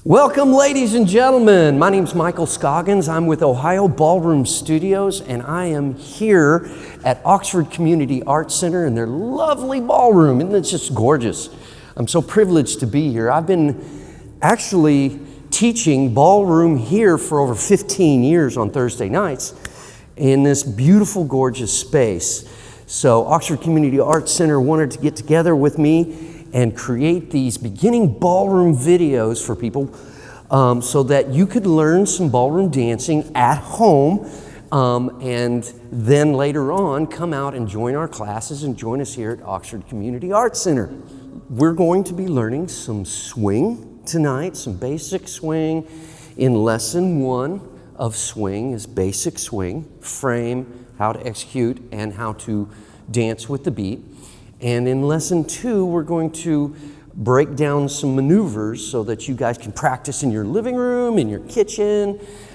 Welcome, ladies and gentlemen. My name's Michael Scoggins. I'm with Ohio Ballroom Studios, and I am here at Oxford Community Arts Center in their lovely ballroom. Isn't it just gorgeous? I'm so privileged to be here. I've been actually teaching ballroom here for over 15 years on Thursday nights in this beautiful, gorgeous space. So Oxford Community Arts Center wanted to get together with me and create these beginning ballroom videos for people so that you could learn some ballroom dancing at home and then later on come out and join our classes and join us here at Oxford Community Arts Center. We're going to be learning some swing tonight, some basic swing. In lesson 1 of swing is basic swing, frame, how to execute, and how to dance with the beat. And in lesson 2, we're going to break down some maneuvers so that you guys can practice in your living room, in your kitchen,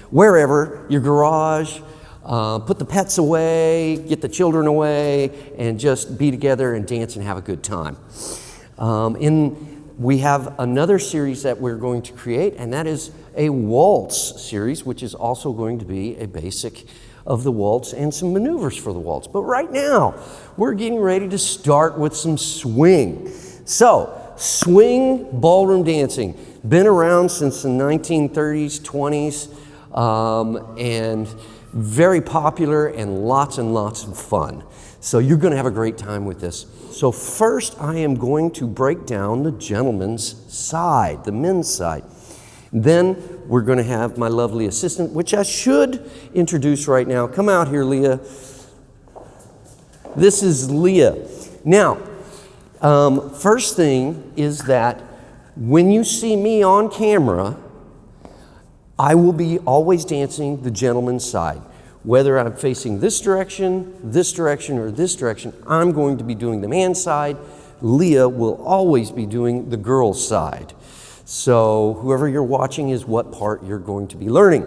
wherever, your garage, put the pets away, get the children away, and just be together and dance and have a good time. We have another series that we're going to create, and that is a waltz series, which is also going to be a basic of the waltz and some maneuvers for the waltz. But right now, we're getting ready to start with some swing. So, swing ballroom dancing, been around since the 1930s, 20s, and very popular and lots of fun. So you're gonna have a great time with this. So first, I am going to break down the gentleman's side, the men's side. Then we're going to have my lovely assistant, which I should introduce right now. Come out here, Leah. This is Leah. Now, first thing is that when you see me on camera, I will be always dancing the gentleman's side. Whether I'm facing this direction, or this direction, I'm going to be doing the man's side. Leah will always be doing the girl's side. So whoever you're watching is what part you're going to be learning.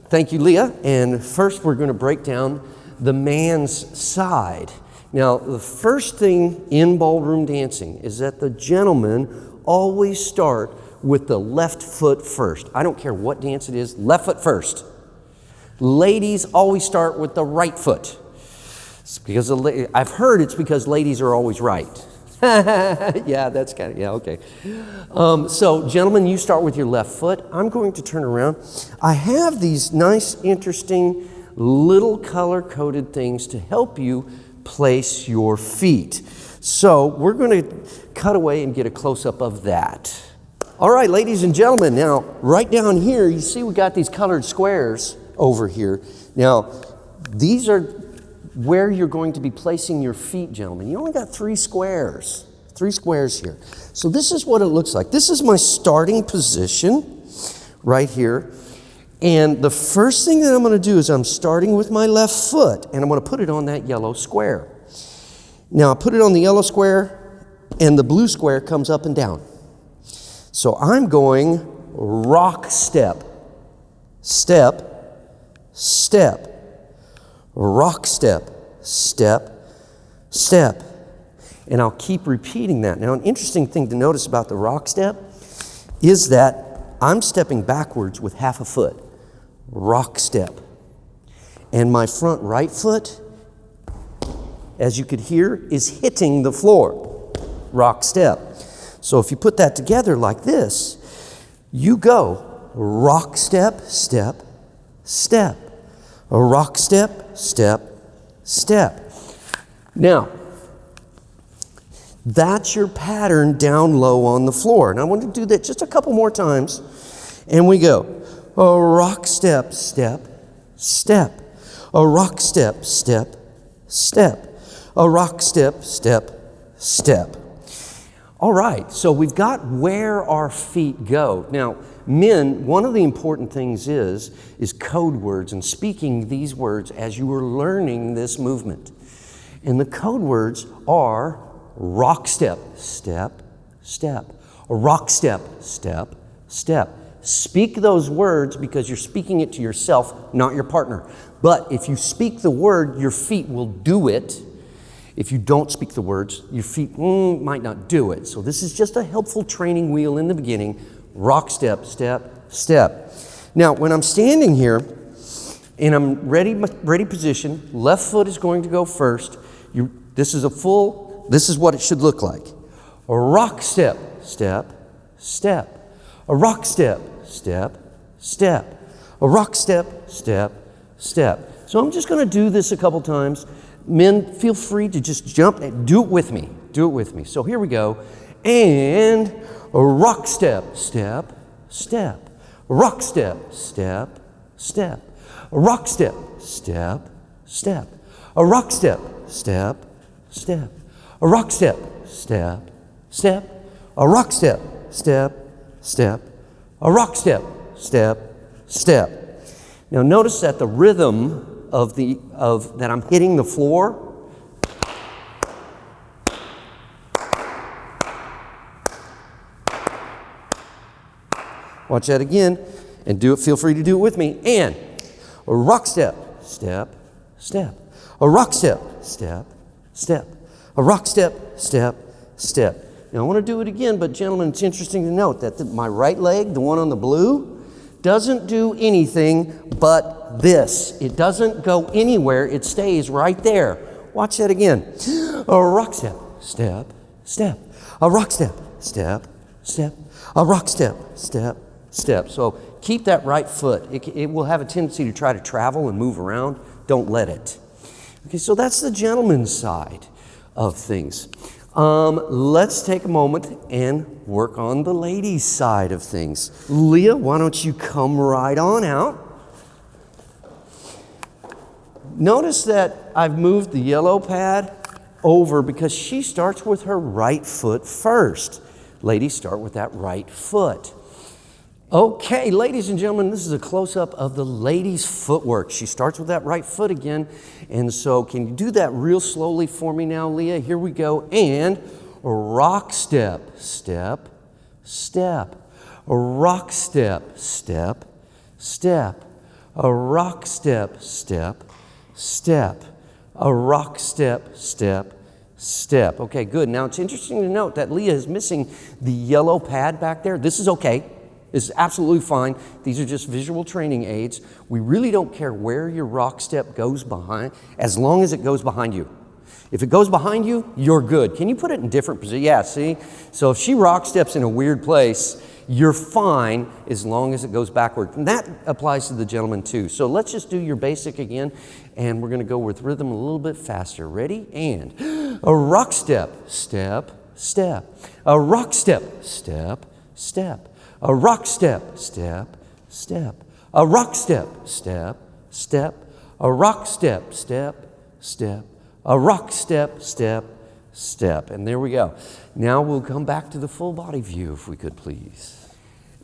Thank you, Leah. And first we're going to break down the man's side. Now, the first thing in ballroom dancing is that the gentlemen always start with the left foot first. I don't care what dance it is, left foot first. Ladies always start with the right foot. It's because I've heard it's because ladies are always right. Yeah, that's kind of, yeah, okay. So, gentlemen, you start with your left foot. I'm going to turn around. I have these nice, interesting, little color-coded things to help you place your feet. So, we're going to cut away and get a close-up of that. All right, ladies and gentlemen, now, right down here, you see we got these colored squares over here. Now, these are where you're going to be placing your feet, gentlemen. You only got 3 squares here. So this is what it looks like. This is my starting position right here. And the first thing that I'm going to do is I'm starting with my left foot, and I'm going to put it on that yellow square. Now I put it on the yellow square, and the blue square comes up and down. So I'm going rock step, step, step, rock step, step, step. And I'll keep repeating that. Now, an interesting thing to notice about the rock step is that I'm stepping backwards with half a foot. Rock step. And my front right foot, as you could hear, is hitting the floor. Rock step. So if you put that together like this, you go rock step, step, step. A rock step, step, step. Now, that's your pattern down low on the floor. And I want to do that just a couple more times. And we go, a rock step, step, step. A rock step, step, step. A rock step, step, step. All right, so we've got where our feet go. Now, men, one of the important things is code words and speaking these words as you are learning this movement. And the code words are rock step, step, step. A rock step, step, step. Speak those words because you're speaking it to yourself, not your partner. But if you speak the word, your feet will do it. If you don't speak the words, your feet might not do it. So this is just a helpful training wheel in the beginning. rock step, step, step. Now, when I'm standing here and I'm ready position, left foot is going to go first. This is what it should look like. A rock step, step, step. A rock step, step, step. A rock step, step, step. So I'm just going to do this a couple times. Men, feel free to just jump and do it with me. Do it with me. So here we go. And a rock step, step, step. A rock step, step, step. A rock step, step, step. A rock step, step, step. A rock step, step, step. A rock step, step, step. A rock step, step, step. Now notice that the rhythm of that I'm hitting the floor. Watch that again and do it. Feel free to do it with me. And a rock step, step, step. A rock step, step, step. A rock step, step, step. Now I want to do it again, but gentlemen, it's interesting to note that my right leg, the one on the blue, doesn't do anything but this. It doesn't go anywhere. It stays right there. Watch that again. A rock step, step, step. A rock step, step, step. A rock step, step, step. So keep that right foot. It will have a tendency to try to travel and move around. Don't let it. Okay, so that's the gentleman's side of things. Let's take a moment and work on the ladies' side of things. Leah, why don't you come right on out? Notice that I've moved the yellow pad over because she starts with her right foot first. Ladies start with that right foot. Okay, ladies and gentlemen, this is a close-up of the ladies' footwork. She starts with that right foot again. And so can you do that real slowly for me now, Leah? Here we go. And a rock step, step, step. A rock step, step, step. A rock step, step, step. A rock step, step, step. Okay, good. Now it's interesting to note that Leah is missing the yellow pad back there. This is okay. This is absolutely fine. These are just visual training aids. We really don't care where your rock step goes behind, as long as it goes behind you. If it goes behind you, you're good. Can you put it in different positions? Yeah, see? So if she rock steps in a weird place, you're fine as long as it goes backward. And that applies to the gentleman too. So let's just do your basic again, and we're going to go with rhythm a little bit faster. Ready? And a rock step, step, step. A rock step, step, step. A rock step, step, step. A rock step, step, step. A rock step, step, step. A rock step, step, step. And there we go. Now we'll come back to the full body view, if we could please.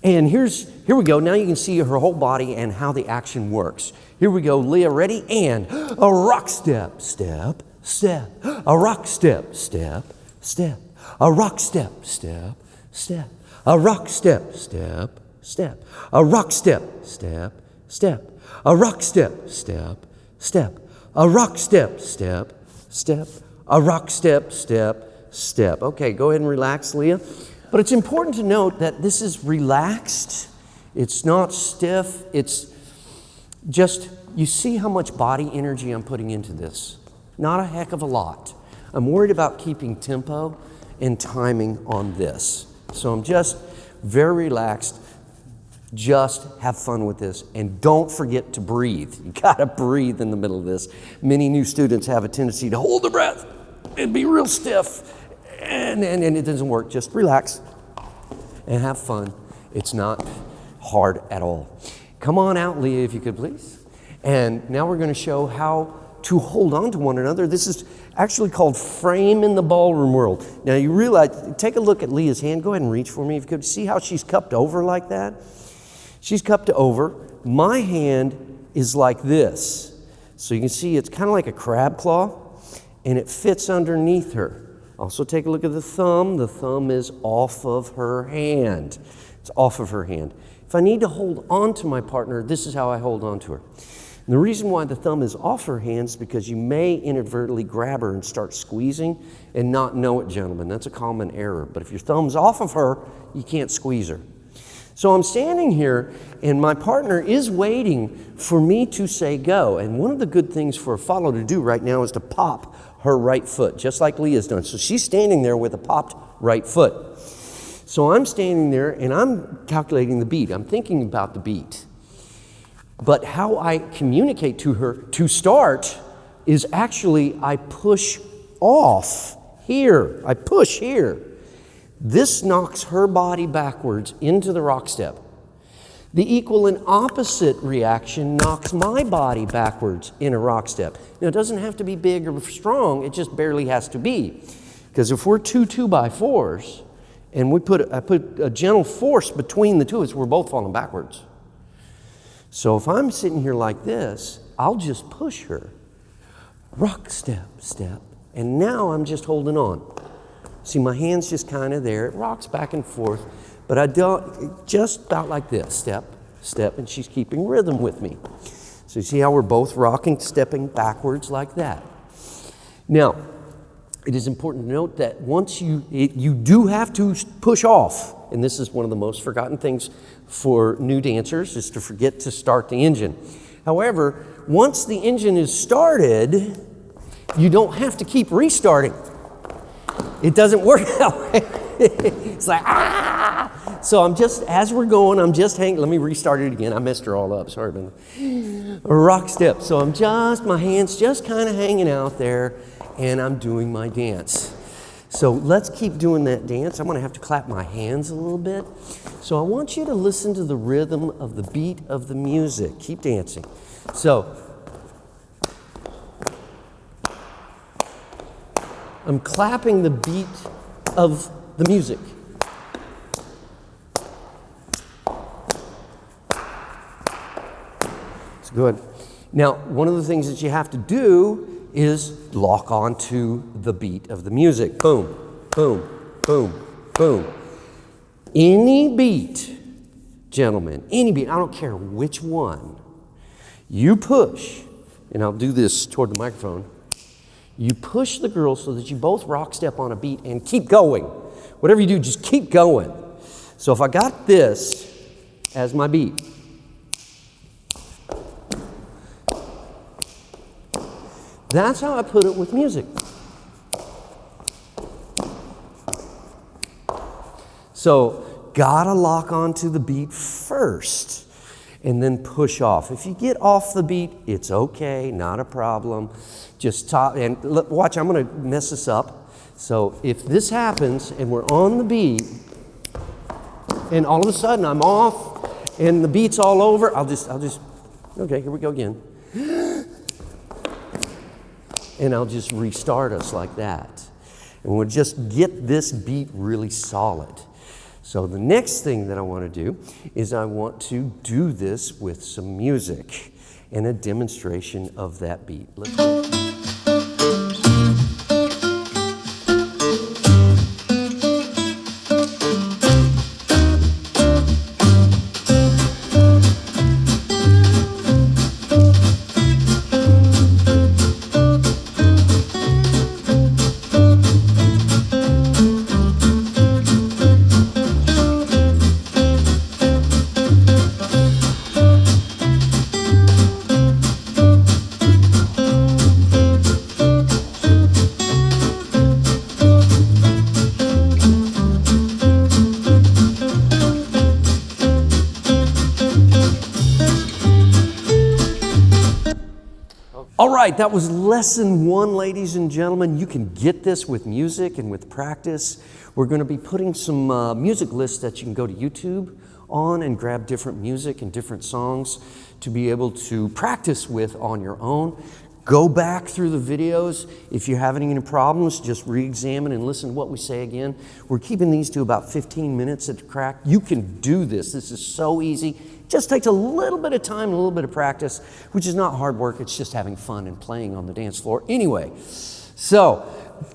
And here we go. Now you can see her whole body and how the action works. Here we go. Leah, ready? And a rock step, step, step. A rock step, step, step. A rock step, step, step. A rock step, step, step. A rock step, step, step. A rock step, step, step. A rock step, step, step. A rock step, step, step. Okay, go ahead and relax, Leah. But it's important to note that this is relaxed. It's not stiff. It's just, you see how much body energy I'm putting into this. Not a heck of a lot. I'm worried about keeping tempo and timing on this. So I'm just very relaxed. Just have fun with this. And don't forget to breathe. You gotta breathe in the middle of this. Many new students have a tendency to hold their breath and be real stiff. And it doesn't work. Just relax and have fun. It's not hard at all. Come on out, Leah, if you could please. And now we're gonna show how to hold on to one another. This is actually called frame in the ballroom world. Now you realize, take a look at Leah's hand. Go ahead and reach for me if you could. See how she's cupped over like that? She's cupped over. My hand is like this. So you can see it's kind of like a crab claw, and it fits underneath her. Also take a look at the thumb. The thumb is off of her hand. It's off of her hand. If I need to hold on to my partner, this is how I hold on to her. And the reason why the thumb is off her hand is because you may inadvertently grab her and start squeezing and not know it, gentlemen. That's a common error. But if your thumb's off of her, you can't squeeze her. So I'm standing here, and my partner is waiting for me to say go. And one of the good things for a follow to do right now is to pop her right foot, just like Leah's done. So she's standing there with a popped right foot. So I'm standing there, and I'm calculating the beat. I'm thinking about the beat. But how I communicate to her to start is actually I push off here. I push here. This knocks her body backwards into the rock step. The equal and opposite reaction knocks my body backwards in a rock step. Now, it doesn't have to be big or strong, it just barely has to be. Because if we're 2 2x4s, and I put a gentle force between the two of us, we're both falling backwards. So if I'm sitting here like this, I'll just push her. Rock step, step. And now I'm just holding on. See, my hand's just kind of there. It rocks back and forth, but I don't, just about like this, step, step, and she's keeping rhythm with me. So you see how we're both rocking, stepping backwards like that. Now, it is important to note that once you do have to push off, and this is one of the most forgotten things for new dancers, is to forget to start the engine. However, once the engine is started, you don't have to keep restarting. It doesn't work that way. It's like, ah! So I'm just, as we're going, I'm just hanging. Let me restart it again. I messed her all up. Sorry about that. A rock step. So I'm just, my hand's just kind of hanging out there, and I'm doing my dance. So let's keep doing that dance. I'm going to have to clap my hands a little bit. So I want you to listen to the rhythm of the beat of the music. Keep dancing. So I'm clapping the beat of the music. It's good. Now, one of the things that you have to do is lock onto the beat of the music. Boom, boom, boom, boom. Any beat, gentlemen, any beat, I don't care which one, you push, and I'll do this toward the microphone. You push the girl so that you both rock step on a beat and keep going. Whatever you do, just keep going. So if I got this as my beat, that's how I put it with music. So gotta lock onto the beat first and then push off. If you get off the beat, it's okay, not a problem. Just top, and watch, I'm gonna mess this up. So if this happens and we're on the beat, and all of a sudden I'm off and the beat's all over, I'll just, okay, here we go again. And I'll just restart us like that. And we'll just get this beat really solid. So the next thing that I want to do is I want to do this with some music and a demonstration of that beat. Let's go. All right, that was lesson 1, ladies and gentlemen. You can get this with music and with practice. We're going to be putting some music lists that you can go to YouTube on and grab different music and different songs to be able to practice with on your own. Go back through the videos. If you're having any problems, just re-examine and listen to what we say again. We're keeping these to about 15 minutes at the crack. You can do this. This is so easy. Just takes a little bit of time and a little bit of practice, which is not hard work. It's just having fun and playing on the dance floor. Anyway, so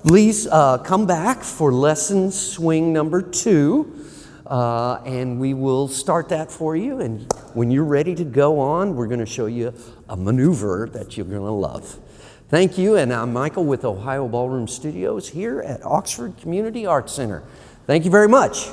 please come back for lesson swing number 2. And we will start that for you. And when you're ready to go on, we're going to show you a maneuver that you're going to love. Thank you. And I'm Michael with Ohio Ballroom Studios here at Oxford Community Arts Center. Thank you very much.